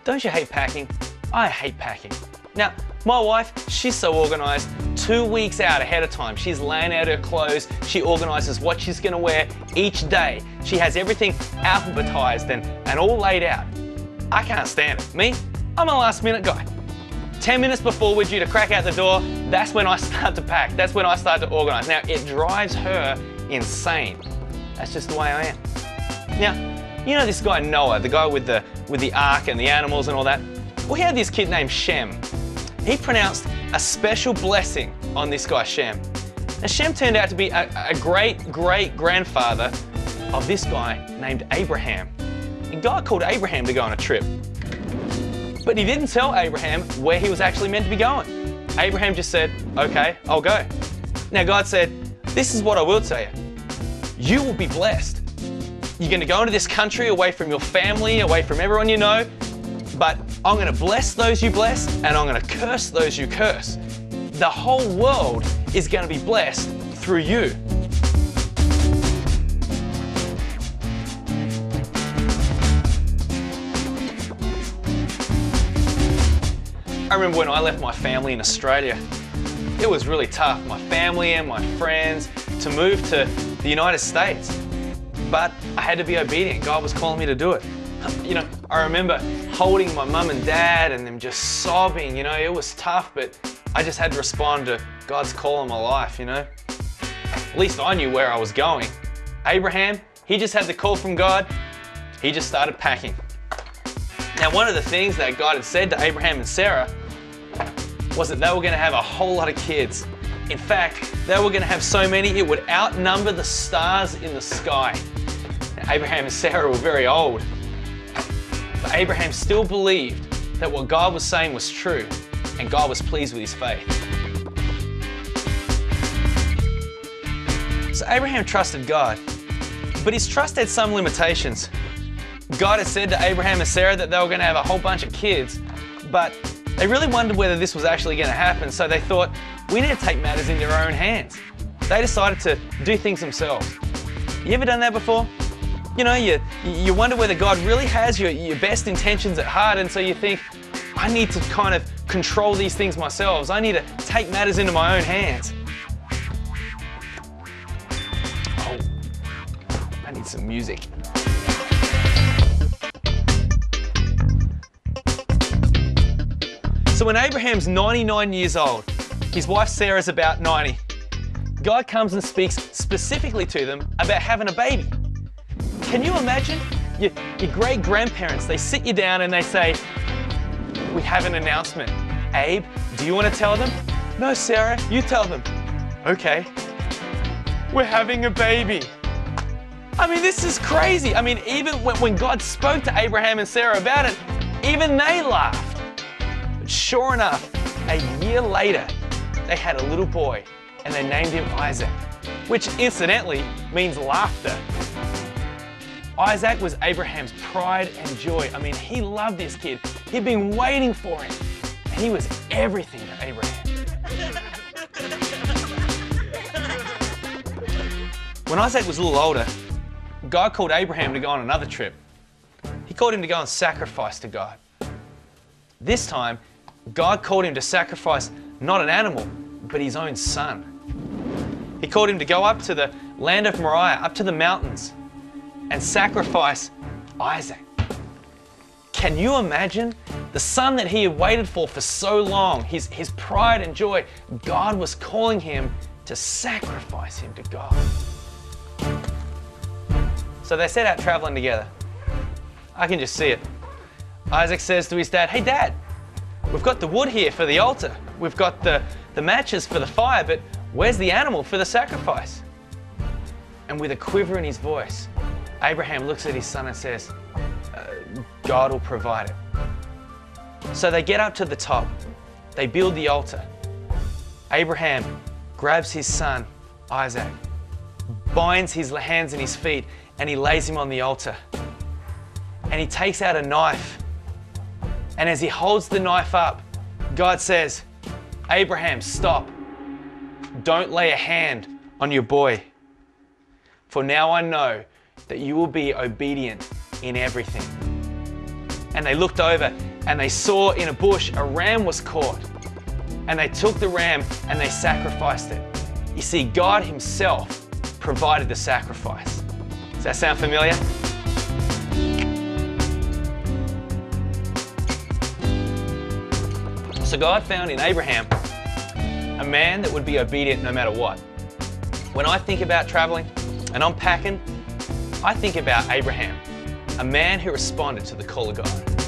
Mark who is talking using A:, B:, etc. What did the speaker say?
A: Don't you hate packing? I hate packing. Now, my wife, she's so organized. 2 weeks out ahead of time, she's laying out her clothes. She organizes what she's gonna wear each day. She has everything alphabetized and all laid out. I can't stand it. Me, I'm a last minute guy. 10 minutes before we're due to crack out the door, that's when I start to pack. That's when I start to organize. Now, it drives her insane. That's just the way I am. Now, you know this guy Noah, the guy with the ark and the animals and all that? Well, he had this kid named Shem. He pronounced a special blessing on this guy Shem. Now, Shem turned out to be a great-great-grandfather of this guy named Abraham. And God called Abraham to go on a trip. But he didn't tell Abraham where he was actually meant to be going. Abraham just said, okay, I'll go. Now God said, this is what I will tell you. You will be blessed. You're going to go into this country away from your family, away from everyone you know, but I'm going to bless those you bless and I'm going to curse those you curse. The whole world is going to be blessed through you. I remember when I left my family in Australia, it was really tough, my family and my friends, to move to the United States. But I had to be obedient. God was calling me to do it. You know, I remember holding my mum and dad and them just sobbing, you know, it was tough, but I just had to respond to God's call in my life, you know. At least I knew where I was going. Abraham, he just had the call from God. He just started packing. Now, one of the things that God had said to Abraham and Sarah was that they were going to have a whole lot of kids. In fact, they were going to have so many it would outnumber the stars in the sky. Now, Abraham and Sarah were very old, but Abraham still believed that what God was saying was true, and God was pleased with his faith. So Abraham trusted God, but his trust had some limitations. God had said to Abraham and Sarah that they were going to have a whole bunch of kids, but they really wondered whether this was actually going to happen, so they thought, we need to take matters into our own hands. They decided to do things themselves. You ever done that before? You know, you wonder whether God really has your best intentions at heart, and so you think, I need to kind of control these things myself. I need to take matters into my own hands. Oh, I need some music. So when Abraham's 99 years old, his wife Sarah's about 90, God comes and speaks specifically to them about having a baby. Can you imagine? Your great-grandparents, they sit you down and they say, we have an announcement. Abe, do you want to tell them? No, Sarah, you tell them. Okay. We're having a baby. I mean, this is crazy. I mean, even when God spoke to Abraham and Sarah about it, even they laughed. But sure enough, a year later, they had a little boy and they named him Isaac, which incidentally means laughter. Isaac was Abraham's pride and joy. I mean, he loved this kid. He'd been waiting for him, and he was everything to Abraham. When Isaac was a little older, God called Abraham to go on another trip. He called him to go and sacrifice to God. This time, God called him to sacrifice not an animal, but his own son. He called him to go up to the land of Moriah, up to the mountains, and sacrifice Isaac. Can you imagine? The son that he had waited for so long, his pride and joy, God was calling him to sacrifice him to God. So they set out traveling together. I can just see it. Isaac says to his dad, hey Dad, we've got the wood here for the altar. We've got the matches for the fire, but where's the animal for the sacrifice? And with a quiver in his voice, Abraham looks at his son and says, God will provide it. So they get up to the top. They build the altar. Abraham grabs his son, Isaac, binds his hands and his feet, and he lays him on the altar. And he takes out a knife. And as he holds the knife up, God says, Abraham, stop. Don't lay a hand on your boy. For now I know that you will be obedient in everything. And they looked over and they saw in a bush a ram was caught. And they took the ram and they sacrificed it. You see, God Himself provided the sacrifice. Does that sound familiar? So God found in Abraham a man that would be obedient no matter what. When I think about traveling and I'm packing, I think about Abraham, a man who responded to the call of God.